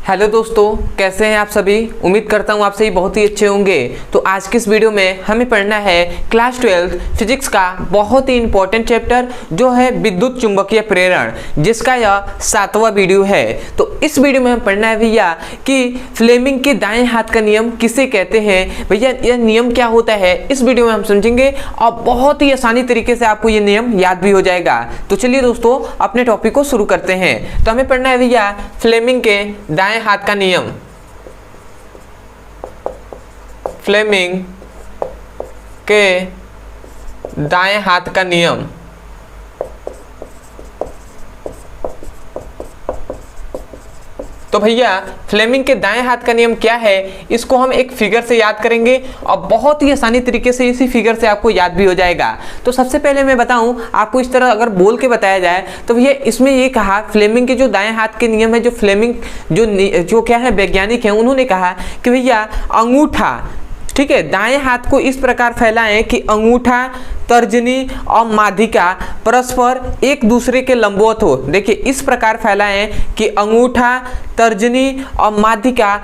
Hello दोस्तों, कैसे हैं आप सभी। उम्मीद करता हूँ आप सभी बहुत ही अच्छे होंगे। तो आज की इस वीडियो में हमें पढ़ना है क्लास 12 फिजिक्स का बहुत ही इंपॉर्टेंट चैप्टर जो है विद्युत चुंबकीय प्रेरण, जिसका यह 7वां वीडियो है। तो इस वीडियो में हम पढ़ना है भैया कि फ्लेमिंग के दाएं हाथ का नियम किसे कहते हैं। भैया यह नियम क्या होता है इस वीडियो में हम समझेंगे और बहुत ही आसानी तरीके से आपको ये नियम याद भी हो जाएगा। तो चलिए दोस्तों अपने टॉपिक को शुरू करते हैं। तो हमें पढ़ना है भैया फ्लेमिंग के दाएं हाथ का नियम। फ्लेमिंग के दाएं हाथ का नियम। तो भैया फ्लेमिंग के दाएं हाथ का नियम क्या है, इसको हम एक फिगर से याद करेंगे और बहुत ही आसानी तरीके से इसी फिगर से आपको याद भी हो जाएगा। तो सबसे पहले मैं बताऊं आपको, इस तरह अगर बोल के बताया जाए तो भैया इसमें ये कहा फ्लेमिंग के जो दाएं हाथ के नियम है, जो फ्लेमिंग जो क्या है वैज्ञानिक है, उन्होंने कहा कि भैया अंगूठा, ठीक है, दाएं हाथ को इस प्रकार फैलाएं कि अंगूठा, तर्जनी और माध्यिका परस्पर एक दूसरे के लंबवत हो। देखिए इस प्रकार फैलाएं कि अंगूठा, तर्जनी और माध्यिका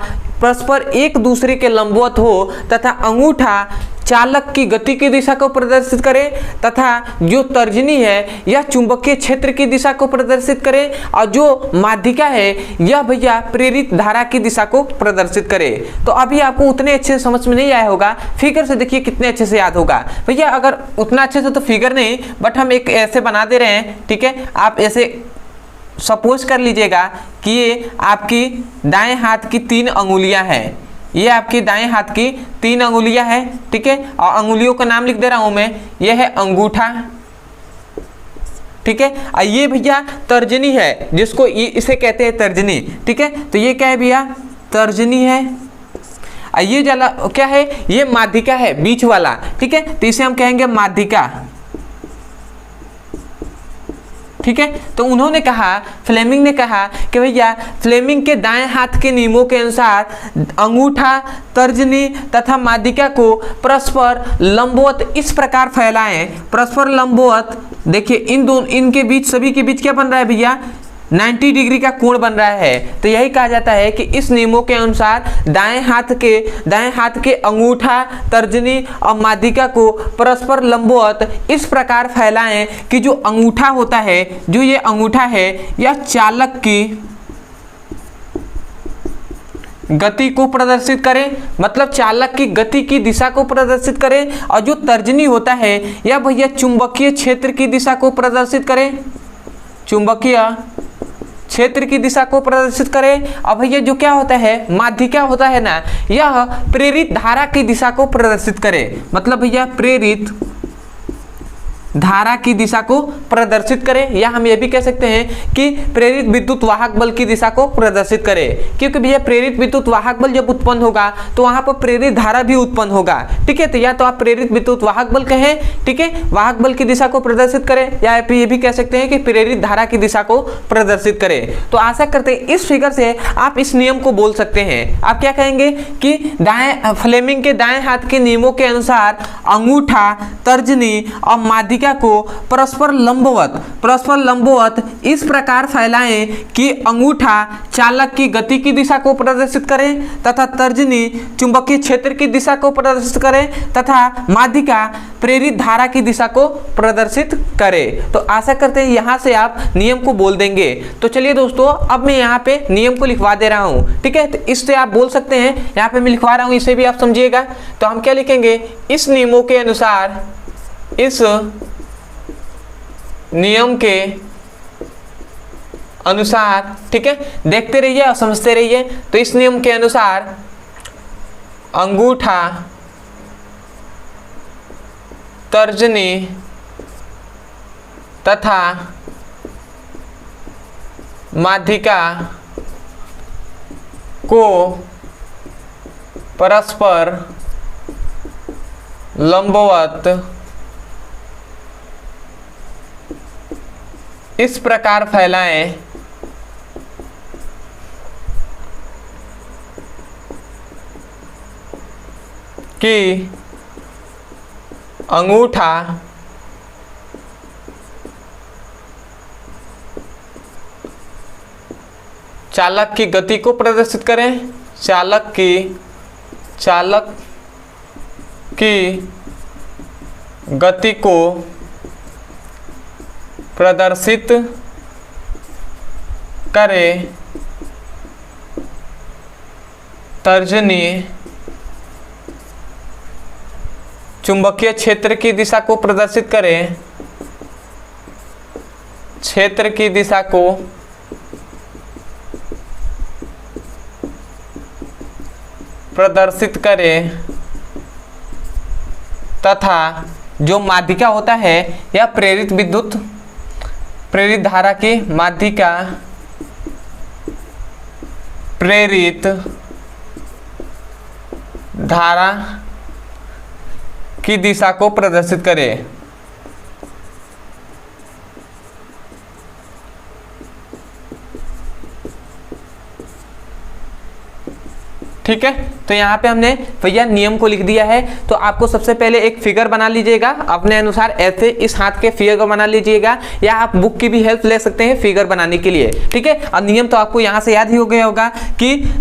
परस्पर एक दूसरे के लंबवत हो तथा अंगूठा चालक की गति की दिशा को प्रदर्शित करे तथा जो तर्जनी है यह चुंबकीय क्षेत्र की दिशा को प्रदर्शित करे और जो माध्यिका है यह भैया प्रेरित धारा की दिशा को प्रदर्शित करे। तो अभी आपको उतने अच्छे से समझ में नहीं आया होगा, फिगर से देखिए कितने अच्छे से याद होगा। भैया अगर उतना अच्छे से तो फिगर नहीं, बट हम एक ऐसे बना दे रहे हैं, ठीक है। आप ऐसे सपोज कर लीजिएगा कि ये आपकी दाएं हाथ की 3 अंगुलियां हैं, ये आपकी दाएं हाथ की 3 अंगुलियां हैं, ठीक है। और अंगुलियों का नाम लिख दे रहा हूं मैं, ये है अंगूठा, ठीक है। और ये भैया तर्जनी है, जिसको ये इसे कहते हैं तर्जनी, ठीक है। तो ये क्या है भैया, तर्जनी है। और ये जला क्या है, ये माध्यिका है, बीच वाला, ठीक है। तो इसे हम कहेंगे माध्यिका, ठीक है। तो उन्होंने कहा, फ्लेमिंग ने कहा कि भैया फ्लेमिंग के दाएं हाथ के नियमों के अनुसार अंगूठा, तर्जनी तथा माध्यिका को परस्पर लंबवत इस प्रकार फैलाएं, परस्पर लंबवत। देखिए इनके बीच, सभी के बीच क्या बन रहा है भैया, 90 डिग्री का कोण बन रहा है। तो यही कहा जाता है कि इस नियमों के अनुसार दाएं हाथ के अंगूठा, तर्जनी और माध्यिका को परस्पर लंबवत इस प्रकार फैलाएं कि जो अंगूठा होता है, जो ये अंगूठा है, यह चालक की गति को प्रदर्शित करे, मतलब चालक की गति की दिशा को प्रदर्शित करे। और जो तर्जनी होता है यह भैया चुंबकीय क्षेत्र की दिशा को प्रदर्शित करे, चुंबकीय क्षेत्र की दिशा को प्रदर्शित करे। अब भैया जो क्या होता है, माध्यिका होता है ना, यह प्रेरित धारा की दिशा को प्रदर्शित करे, मतलब भैया प्रेरित धारा की दिशा को प्रदर्शित करे। या हम ये भी कह सकते हैं कि प्रेरित विद्युत वाहक बल की दिशा को प्रदर्शित करे, क्योंकि भैया प्रेरित विद्युत वाहक बल जब उत्पन्न होगा तो वहां पर प्रेरित धारा भी उत्पन्न होगा, ठीक है। तो या तो आप प्रेरित विद्युत वाहक बल कहें, ठीक है, वाहक बल की दिशा को प्रदर्शित करें, या आप ये भी कह सकते हैं कि प्रेरित धारा की दिशा को प्रदर्शित करे। तो आशा करते हैं इस फिगर से आप इस नियम को बोल सकते हैं। आप क्या कहेंगे कि फ्लेमिंग के दाएं हाथ के नियमों के अनुसार अंगूठा, तर्जनी और माध्यिका को परस्पर लंबवत इस प्रकार फैलाएं कि अंगूठा चालक की गति की दिशा को प्रदर्शित करे तथा तर्जनी चुंबकीय क्षेत्र की दिशा को प्रदर्शित करे तथा माध्यिका प्रेरित धारा की दिशा को प्रदर्शित करे। तो आशा करते हैं यहां से आप नियम को बोल देंगे। तो चलिए दोस्तों अब मैं यहां पे नियम को लिखवा दे रहा हूं, ठीक है। तो इससे आप बोल सकते हैं, यहां पे मैं लिखवा रहा हूं, इसे भी आप समझिएगा। तो हम क्या लिखेंगे, इस नियमों के अनुसार, इस नियम के अनुसार, ठीक है, देखते रहिए और समझते रहिए। तो इस नियम के अनुसार अंगूठा, तर्जनी तथा माध्यिका को परस्पर लंबवत इस प्रकार फैलाएं कि अंगूठा चालक की गति को प्रदर्शित करें, चालक की गति को प्रदर्शित करे, तर्जनी चुंबकीय क्षेत्र की दिशा को प्रदर्शित करें, क्षेत्र की दिशा को प्रदर्शित करे तथा जो माध्यिका होता है या प्रेरित विद्युत प्रेरित धारा की माध्यिका प्रेरित धारा की दिशा को प्रदर्शित करे। ठीक है, तो यहाँ पे हमने भैया नियम को लिख दिया है। तो आपको सबसे पहले एक फिगर बना लीजिएगा अपने अनुसार, ऐसे इस हाथ के फिगर को बना लीजिएगा, या आप बुक की भी हेल्प ले सकते हैं फिगर बनाने के लिए। ठीक है, और नियम तो आपको यहाँ से याद ही हो गया होगा कि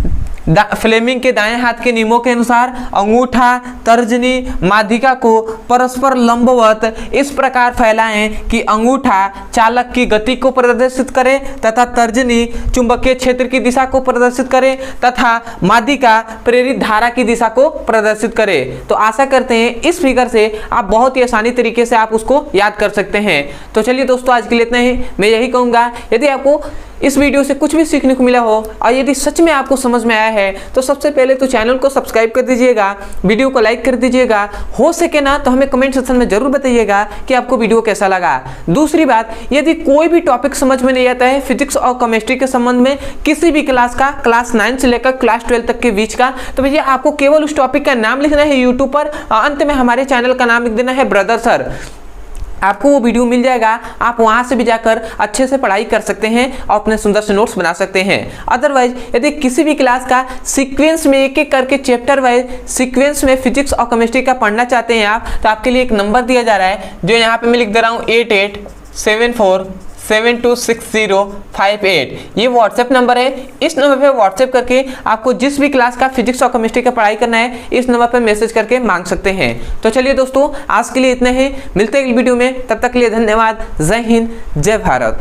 फ्लेमिंग के दाएं हाथ के नियमों के अनुसार अंगूठा, तर्जनी, माध्यिका को परस्पर लंबवत इस प्रकार फैलाएं कि अंगूठा चालक की गति को प्रदर्शित करे तथा तर्जनी चुंबकीय क्षेत्र की दिशा को प्रदर्शित करे तथा माध्यिका प्रेरित धारा की दिशा को प्रदर्शित करे। तो आशा करते हैं इस फिगर से आप बहुत ही आसानी तरीके से आप उसको याद कर सकते हैं। तो चलिए दोस्तों, आज के लिए इतना ही। मैं यही कहूँगा, यदि आपको इस वीडियो से कुछ भी सीखने को मिला हो और यदि सच में आपको समझ में आया है तो सबसे पहले तो चैनल को सब्सक्राइब कर दीजिएगा, वीडियो को लाइक कर दीजिएगा, हो सके ना तो हमें कमेंट सेक्शन में जरूर बताइएगा कि आपको वीडियो कैसा लगा। दूसरी बात, यदि कोई भी टॉपिक समझ में नहीं आता है फिजिक्स और केमिस्ट्री के संबंध में किसी भी क्लास का, क्लास 9 से लेकर क्लास 12 तक के बीच का, तो भैया आपको केवल उस टॉपिक का नाम लिखना है यूट्यूब पर और अंत में हमारे चैनल का नाम लिख देना है ब्रदर सर। आपको वो वीडियो मिल जाएगा, आप वहाँ से भी जाकर अच्छे से पढ़ाई कर सकते हैं और अपने सुंदर से नोट्स बना सकते हैं। अदरवाइज यदि किसी भी क्लास का सीक्वेंस में एक एक करके चैप्टर वाइज सीक्वेंस में फिजिक्स और केमिस्ट्री का पढ़ना चाहते हैं आप, तो आपके लिए एक नंबर दिया जा रहा है जो यहाँ पे मैं लिख दे रहा हूँ 8874726058। ये व्हाट्सएप नंबर है। इस नंबर पे व्हाट्सएप करके आपको जिस भी क्लास का फिजिक्स और केमिस्ट्री का पढ़ाई करना है इस नंबर पे मैसेज करके मांग सकते हैं। तो चलिए दोस्तों, आज के लिए इतना ही, मिलते हैं अगली वीडियो में, तब तक के लिए धन्यवाद। जय हिंद, जय भारत।